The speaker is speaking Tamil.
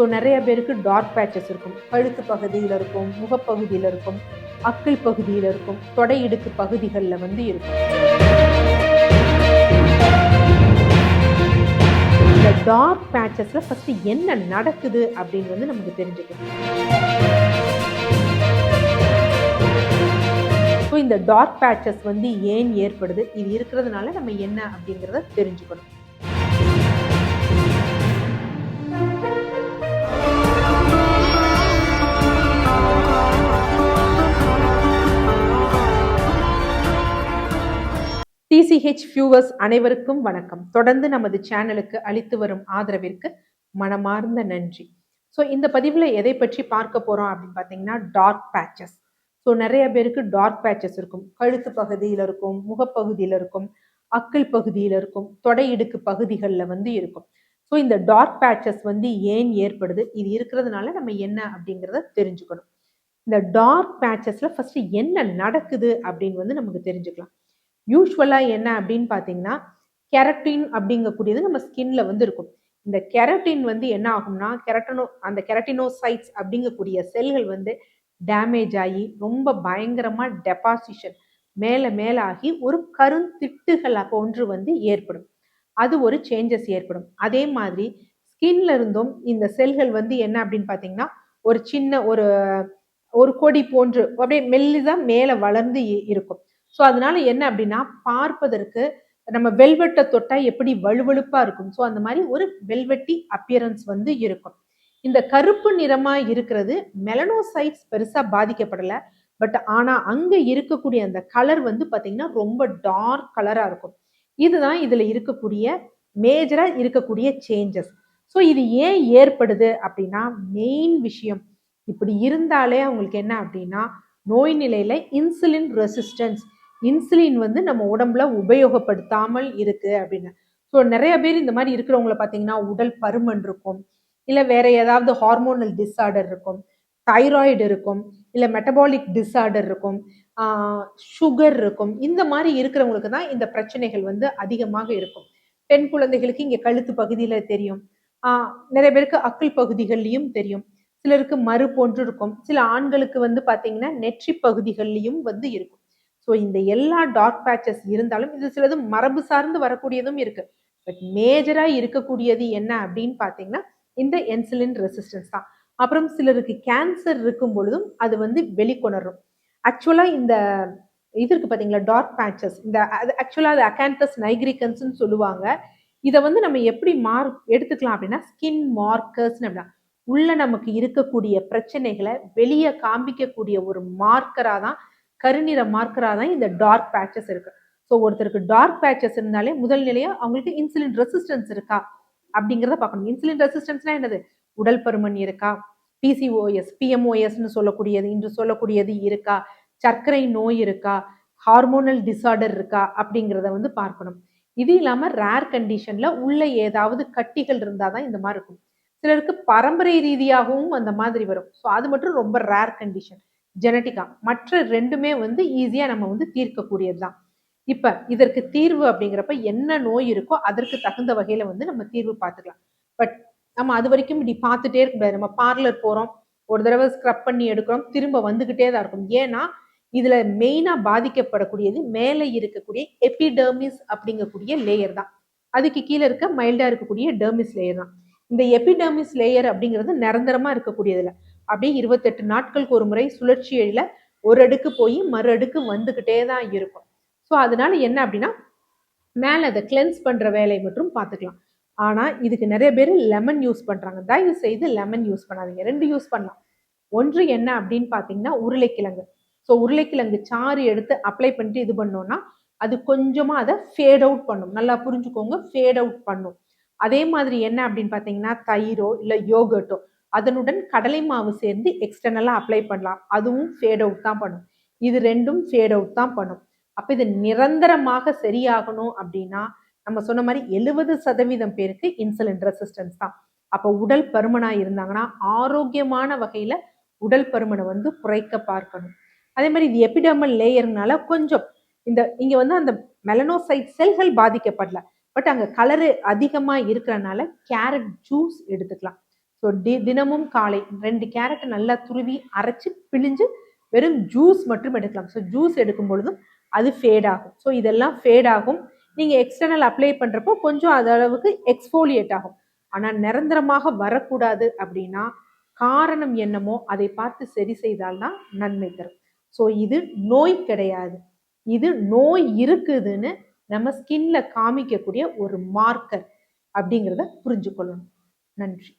ஸோ நிறைய பேருக்கு டார்க் பேச்சஸ் இருக்கும். கழுத்து பகுதியில் இருக்கும், முகப்பகுதியில் இருக்கும், அக்கிள் பகுதியில் இருக்கும், தொடை இடுக்கு பகுதிகளில் வந்து இருக்கும். இந்த டார்க் பேச்சஸ்ல ஃபர்ஸ்ட் என்ன நடக்குது அப்படின்னு வந்து நமக்கு தெரிஞ்சுக்கணும். ஸோ இந்த டார்க் பேச்சஸ் வந்து ஏன் ஏற்படுது, இது இருக்கிறதுனால நம்ம என்ன அப்படிங்கிறத தெரிஞ்சுக்கணும். TCH வியூவர்ஸ் அனைவருக்கும் வணக்கம். தொடர்ந்து நமது சேனலுக்கு அளித்து வரும் ஆதரவிற்கு மனமார்ந்த நன்றி. ஸோ இந்த பதிவில் எதை பற்றி பார்க்க போகிறோம் அப்படின்னு பார்த்தீங்கன்னா டார்க் பேச்சஸ். ஸோ நிறைய பேருக்கு டார்க் பேச்சஸ் இருக்கும். கழுத்து பகுதியில் இருக்கும், முகப்பகுதியில் இருக்கும், அக்கிள் பகுதியில் இருக்கும், தொடை இடுக்கு பகுதிகளில் வந்து இருக்கும். ஸோ இந்த டார்க் பேச்சஸ் வந்து ஏன் ஏற்படுது, இது இருக்கிறதுனால நம்ம என்ன அப்படிங்கிறத தெரிஞ்சுக்கணும். இந்த டார்க் பேச்சஸ்ல ஃபர்ஸ்ட் என்ன நடக்குது அப்படின்னு வந்து நமக்கு தெரிஞ்சுக்கலாம். யூஸ்வலாக என்ன அப்படின்னு பார்த்தீங்கன்னா கெரட்டின் அப்படிங்கக்கூடியது நம்ம ஸ்கின்ல வந்து இருக்கும். இந்த கெரட்டின் வந்து என்ன ஆகும்னா அந்த கெரட்டினோசைட்ஸ் அப்படிங்கக்கூடிய செல்கள் வந்து டேமேஜ் ஆகி ரொம்ப பயங்கரமா டெபாசிஷன் மேல ஆகி ஒரு கருந்திட்டுகளை போன்று வந்து ஏற்படும். அது ஒரு சேஞ்சஸ் ஏற்படும். அதே மாதிரி ஸ்கின்ல இருந்தும் இந்த செல்கள் வந்து என்ன அப்படின்னு பார்த்தீங்கன்னா ஒரு சின்ன ஒரு கொடி போன்று அப்படியே மெல்லிதா மேல வளர்ந்து இருக்கும். ஸோ அதனால என்ன அப்படின்னா பார்ப்பதற்கு நம்ம வெல்வெட்டை தொட்டா எப்படி வலுவழுப்பா இருக்கும், ஸோ அந்த மாதிரி ஒரு வெல்வெட்டி அப்பியரன்ஸ் வந்து இருக்கும். இந்த கருப்பு நிறமா இருக்கிறது மெலனோசைட்ஸ் பெருசா பாதிக்கப்படலை. பட் ஆனா அங்க இருக்கக்கூடிய அந்த கலர் வந்து பாத்தீங்கன்னா ரொம்ப டார்க் கலரா இருக்கும். இதுதான் இதுல இருக்கக்கூடிய மேஜரா இருக்கக்கூடிய சேஞ்சஸ். ஸோ இது ஏன் ஏற்படுது அப்படின்னா மெயின் விஷயம் இப்படி இருந்தாலே அவங்களுக்கு என்ன அப்படின்னா நோய் நிலையில இன்சுலின் ரெசிஸ்டன்ஸ், இன்சுலின் வந்து நம்ம உடம்புல உபயோகப்படுத்தாமல் இருக்கு அப்படின்னு. ஸோ நிறைய பேர் இந்த மாதிரி இருக்கிறவங்கள பார்த்தீங்கன்னா உடல் பருமன் இருக்கும், இல்லை வேற ஏதாவது ஹார்மோனல் டிஸார்டர் இருக்கும், தைராய்டு இருக்கும், இல்லை மெட்டபாலிக் டிஸார்டர் இருக்கும், சுகர் இருக்கும். இந்த மாதிரி இருக்கிறவங்களுக்கு தான் இந்த பிரச்சனைகள் வந்து அதிகமாக இருக்கும். பெண் குழந்தைகளுக்கு இங்கே கழுத்து பகுதியில் தெரியும், நிறைய பேருக்கு அக்கிள் பகுதிகள்லையும் தெரியும், சிலருக்கு மறு போன்று இருக்கும், சில ஆண்களுக்கு வந்து பார்த்தீங்கன்னா நெற்றி பகுதிகள்லையும் வந்து இருக்கும். ஸோ இந்த எல்லா டார்க் பேச்சஸ் இருந்தாலும் இது சிலது மரபு சார்ந்து வரக்கூடியதும் இருக்கு. பட் மேஜரா இருக்கக்கூடியது என்ன அப்படின்னு பார்த்தீங்கன்னா இந்த இன்சுலின் ரெசிஸ்டன்ஸ் தான். அப்புறம் சிலருக்கு கேன்சர் இருக்கும் பொழுதும் அது வந்து வெளிக்கொணரும். ஆக்சுவலா இந்த இது இருக்கு பார்த்தீங்களா டார்க் பேச்சஸ், இந்த ஆக்சுவலா அது அகாந்தஸ் நைக்ரிகன்ஸ்ன்னு சொல்லுவாங்க. இதை வந்து நம்ம எப்படி எடுத்துக்கலாம் அப்படின்னா ஸ்கின் மார்க்கர்ஸ் அப்படின்னா உள்ள நமக்கு இருக்கக்கூடிய பிரச்சனைகளை வெளியே காண்பிக்கக்கூடிய ஒரு மார்க்கரா தான், கருநிற மார்க்கரா தான் இந்த டார்க் பேச்சஸ் இருக்கு. ஸோ ஒருத்தருக்கு டார்க் பேச்சஸ் இருந்தாலே முதல் நிலையா அவங்களுக்கு இன்சுலின் ரெசிஸ்டன்ஸ் இருக்கா அப்படிங்கிறத பார்க்கணும். இன்சுலின் ரெசிஸ்டன்ஸ்னா என்னது, உடல் பருமன் இருக்கா, பிசிஓஎஸ் பிஎம்ஓஎஸ்ன்னு சொல்லக்கூடியது இன்று சொல்லக்கூடியது இருக்கா, சர்க்கரை நோய் இருக்கா, ஹார்மோனல் டிசார்டர் இருக்கா அப்படிங்கிறத வந்து பார்க்கணும். இது இல்லாம ரேர் கண்டிஷன்ல உள்ள ஏதாவது கட்டிகள் இருந்தாதான் இந்த மாதிரி இருக்கும். சிலருக்கு பரம்பரை ரீதியாகவும் அந்த மாதிரி வரும். ஸோ அது மட்டும் ரொம்ப ரேர் கண்டிஷன் ஜெனட்டிக்கா. மற்ற ரெண்டுமே வந்து ஈஸியா நம்ம வந்து தீர்க்கக்கூடியதுதான். இப்ப இதற்கு தீர்வு அப்படிங்கிறப்ப என்ன நோய் இருக்கோ அதற்கு தகுந்த வகையில வந்து நம்ம தீர்வு பார்த்துக்கலாம். பட் நம்ம அது வரைக்கும் இப்படி பார்த்துட்டே இருக்க முடியாது. நம்ம பார்லர் போறோம், ஒரு தடவை ஸ்க்ரப் பண்ணி எடுக்கிறோம், திரும்ப வந்துகிட்டே தான் இருக்கும். ஏன்னா இதுல மெயினா பாதிக்கப்படக்கூடியது மேலே இருக்கக்கூடிய எபிடெர்மிஸ் அப்படிங்கக்கூடிய லேயர் தான். அதுக்கு கீழே இருக்க மைல்டா இருக்கக்கூடிய டெர்மிஸ் லேயர் தான். இந்த எபிடெர்மிஸ் லேயர் அப்படிங்கிறது நிரந்தரமா இருக்கக்கூடியதுல அப்படியே 28 நாட்களுக்கு ஒரு முறை சுழற்சியில ஒரு அடுக்கு போய் மறு அடுக்கு வந்துகிட்டே தான் இருக்கும். ஸோ அதனால என்ன அப்படின்னா மேல அதை கிளென்ஸ் பண்ற வேலையை மட்டும் பார்த்துக்கலாம். ஆனா இதுக்கு நிறைய பேர் லெமன் யூஸ் பண்றாங்க. தயவு செய்து லெமன் யூஸ் பண்ணாதீங்க. ரெண்டு யூஸ் பண்ணலாம். ஒன்று என்ன அப்படின்னு பார்த்தீங்கன்னா உருளைக்கிழங்கு. ஸோ உருளைக்கிழங்கு சாறு எடுத்து அப்ளை பண்ணிட்டு இது பண்ணோம்னா அது கொஞ்சமா அதை ஃபேட் அவுட் பண்ணும். நல்லா புரிஞ்சுக்கோங்க, ஃபேட் அவுட் பண்ணும். அதே மாதிரி என்ன அப்படின்னு பார்த்தீங்கன்னா தயிரோ இல்லை யோகர்ட்டோ அதனுடன் கடலை மாவு சேர்ந்து எக்ஸ்டர்னலா அப்ளை பண்ணலாம். அதுவும் ஃபேட் அவுட் தான் பண்ணும். இது ரெண்டும் ஃபேட் அவுட் தான் பண்ணும். அப்ப இது நிரந்தரமாக சரியாகணும் அப்படின்னா நம்ம சொன்ன மாதிரி 70% பேருக்கு இன்சுலின் ரெசிஸ்டன்ஸ் தான். அப்போ உடல் பருமனா இருந்தாங்கன்னா ஆரோக்கியமான வகையில உடல் பருமனை வந்து குறைக்க பார்க்கணும். அதே மாதிரி இது எபிடெர்மல் லேயர்னால கொஞ்சம் இங்க வந்து அந்த மெலனோசைட் செல்கள் பாதிக்கப்படல. பட் அங்க கலரு அதிகமா இருக்கிறனால கேரட் ஜூஸ் எடுத்துக்கலாம். ஸோ தினமும் காலை 2 கேரட் நல்லா துருவி அரைச்சு பிழிஞ்சு வெறும் ஜூஸ் மட்டும் எடுக்கலாம். ஸோ ஜூஸ் எடுக்கும் பொழுதும் அது ஃபேட் ஆகும். ஸோ இதெல்லாம் ஃபேட் ஆகும். நீங்க எக்ஸ்டர்னல் அப்ளை பண்றப்போ கொஞ்சம் அது அளவுக்கு எக்ஸ்ஃபோலியேட் ஆகும். ஆனா நிரந்தரமாக வரக்கூடாது அப்படின்னா காரணம் என்னமோ அதை பார்த்து சரி செய்தால்தான் நன்மை தரும். ஸோ இது நோய் கிடையாது, இது நோய் இருக்குதுன்னு நம்ம ஸ்கின்ல காமிக்கக்கூடிய ஒரு மார்க்கர் அப்படிங்கிறத புரிஞ்சு கொள்ளணும். நன்றி.